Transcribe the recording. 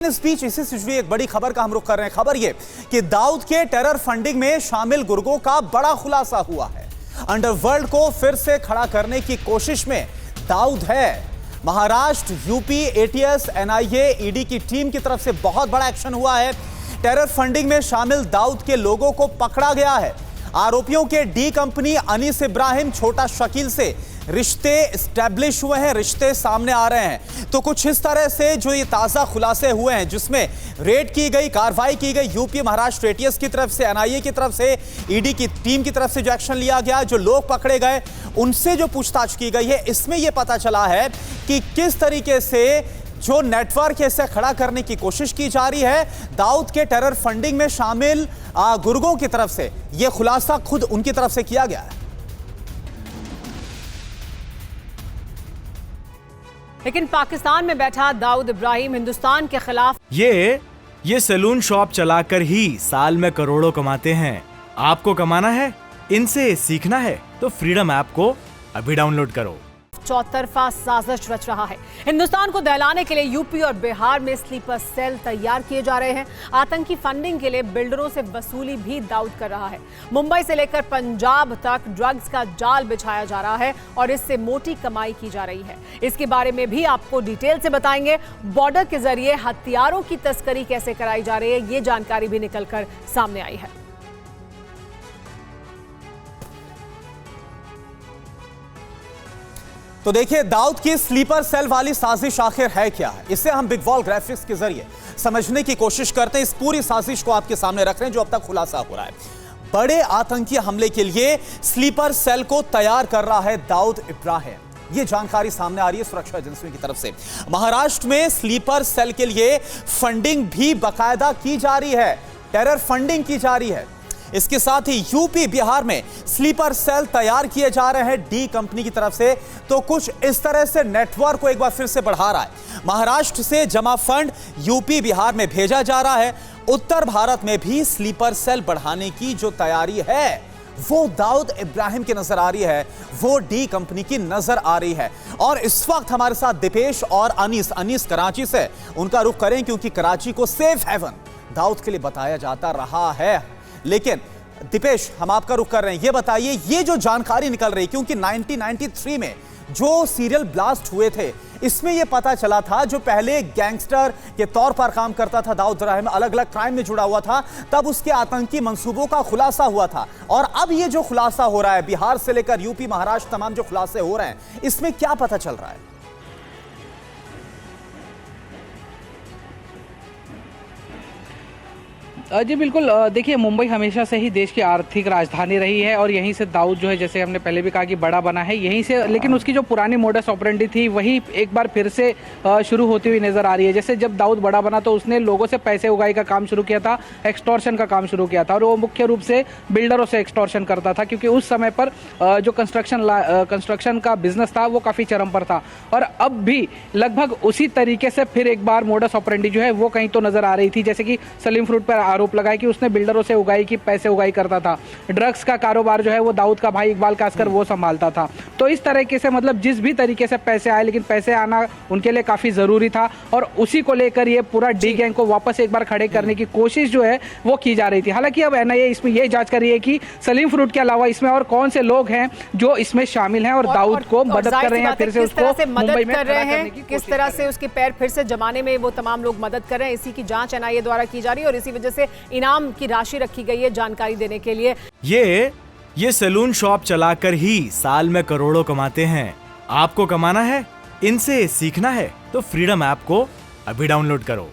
इस बीच इसी से जुड़ी एक बड़ी खबर का हम रुख कर रहे हैं। खबर यह कि दाऊद के टेरर फंडिंग में शामिल गुर्गों का बड़ा खुलासा हुआ है। अंडरवर्ल्ड को फिर से खड़ा करने की कोशिश में दाऊद है। Maharashtra, UP, ATS, NIA, ED की टीम की तरफ से बहुत बड़ा एक्शन हुआ है। टेरर फंडिंग में शामिल दाऊद के लोगों को पकड़ा गया है। आरोपियों के डी कंपनी अनीस इब्राहिम, छोटा शकील से रिश्ते एस्टैब्लिश हुए हैं, रिश्ते सामने आ रहे हैं। तो कुछ इस तरह से जो ये ताजा खुलासे हुए हैं, जिसमें रेड की गई, कार्रवाई की गई यूपी, महाराष्ट्र, एटीएस की तरफ से, एनआईए की तरफ से, ईडी की टीम की तरफ से जो एक्शन लिया गया, जो लोग पकड़े गए, उनसे जो पूछताछ की गई है, इसमें यह पता चला है कि किस तरीके से जो नेटवर्क है इसे खड़ा करने की कोशिश की जा रही है। दाऊद के टेरर फंडिंग में शामिल गुर्गों की तरफ से यह खुलासा खुद उनकी तरफ से किया गया है। लेकिन पाकिस्तान में बैठा दाऊद इब्राहिम हिंदुस्तान के खिलाफ ये सैलून शॉप चलाकर ही साल में करोड़ों कमाते हैं। आपको कमाना है, इनसे सीखना है, तो फ्रीडम ऐप को अभी डाउनलोड करो। चौतरफा साजिश रच रहा है। हिंदुस्तान को दहलाने के लिए यूपी और बिहार में स्लीपर सेल तैयार किए जा रहे हैं। आतंकी फंडिंग के लिए बिल्डरों से वसूली भी दाऊद कर रहा है। मुंबई से लेकर पंजाब तक ड्रग्स का जाल बिछाया जा रहा है और इससे मोटी कमाई की जा रही है। इसके बारे में भी आपको डिटेल से बताएंगे। बॉर्डर के जरिए हथियारों की तस्करी कैसे कराई जा रही है, ये जानकारी भी निकलकर सामने आई है। तो देखिए, दाऊद की स्लीपर सेल वाली साजिश आखिर है क्या है, इसे हम बिग वॉल ग्राफिक्स के जरिए समझने की कोशिश करते हैं। इस पूरी साजिश को आपके सामने रख रहे हैं जो अब तक खुलासा हो रहा है। बड़े आतंकी हमले के लिए स्लीपर सेल को तैयार कर रहा है दाऊद इब्राहिम। यह जानकारी सामने आ रही है सुरक्षा एजेंसियों की तरफ से। महाराष्ट्र में स्लीपर सेल के लिए फंडिंग भी बाकायदा की जा रही है, टेरर फंडिंग की जा रही है। इसके साथ ही यूपी, बिहार में स्लीपर सेल तैयार किए जा रहे हैं डी कंपनी की तरफ से। तो कुछ इस तरह से नेटवर्क को एक बार फिर से बढ़ा रहा है। महाराष्ट्र से जमा फंड यूपी, बिहार में भेजा जा रहा है। उत्तर भारत में भी स्लीपर सेल बढ़ाने की जो तैयारी है वो दाऊद इब्राहिम की नजर आ रही है, वो डी कंपनी की नजर आ रही है। और इस वक्त हमारे साथ दीपेश और अनीस कराची से, उनका रुख करें क्योंकि कराची को सेफ हेवन दाऊद के लिए बताया जाता रहा है। लेकिन दीपेश, हम आपका रुख कर रहे हैं, ये बताइए, ये जो जानकारी निकल रही, क्योंकि 1993 में जो सीरियल ब्लास्ट हुए थे, इसमें यह पता चला था जो पहले गैंगस्टर के तौर पर काम करता था दाऊद इब्राहिम, अलग अलग क्राइम में जुड़ा हुआ था, तब उसके आतंकी मंसूबों का खुलासा हुआ था। और अब ये जो खुलासा हो रहा है, बिहार से लेकर यूपी, महाराष्ट्र, तमाम जो खुलासे हो रहे हैं, इसमें क्या पता चल रहा है? जी बिल्कुल, देखिए, मुंबई हमेशा से ही देश की आर्थिक राजधानी रही है और यहीं से दाऊद जो है, जैसे हमने पहले भी कहा कि बड़ा बना है यहीं से। लेकिन उसकी जो पुरानी मोडस ऑपरेंडी थी वही एक बार फिर से शुरू होती हुई नज़र आ रही है। जैसे जब दाऊद बड़ा बना तो उसने लोगों से पैसे उगाई का काम शुरू किया था, एक्सटॉर्शन का काम शुरू किया था, और वो मुख्य रूप से बिल्डरों से एक्सटॉर्शन करता था, क्योंकि उस समय पर जो कंस्ट्रक्शन का बिजनेस था वो काफ़ी चरम पर था। और अब भी लगभग उसी तरीके से फिर एक बार मोडस ऑपरेंडी जो है वो कहीं तो नज़र आ रही थी। जैसे कि सलीम फ्रूट पर आरोप लगाया कि उसने बिल्डरों से पैसे उगाई करता था। ड्रग्स का कारोबार जो है वो दाऊद का भाई इकबाल कासकर वो संभालता था। तो इस तरीके से, मतलब जिस भी तरीके से पैसे आए, लेकिन पैसे आना उनके लिए काफी जरूरी था, और उसी को लेकर ये पूरा डी गैंग को वापस एक बार खड़े करने की कोशिश जो है वो की जा रही थी। हालांकि अब एनआईए इसमें यह जांच कर रही है कि सलीम फ्रूट के अलावा इसमें और कौन से लोग हैं जो इसमें शामिल हैं और दाऊद को मदद कर रहे हैं, फिर से उसको मुंबई में खड़ा करने की, किस तरह से उसके पैर फिर से जमाने में वो तमाम लोग मदद कर रहे हैं। इसी की जांच एनआईए द्वारा की जा रही है और इसी वजह से इनाम की राशि रखी गई है जानकारी देने के लिए। ये सैलून शॉप चलाकर ही साल में करोड़ों कमाते हैं। आपको कमाना है, इनसे सीखना है, तो फ्रीडम ऐप को अभी डाउनलोड करो।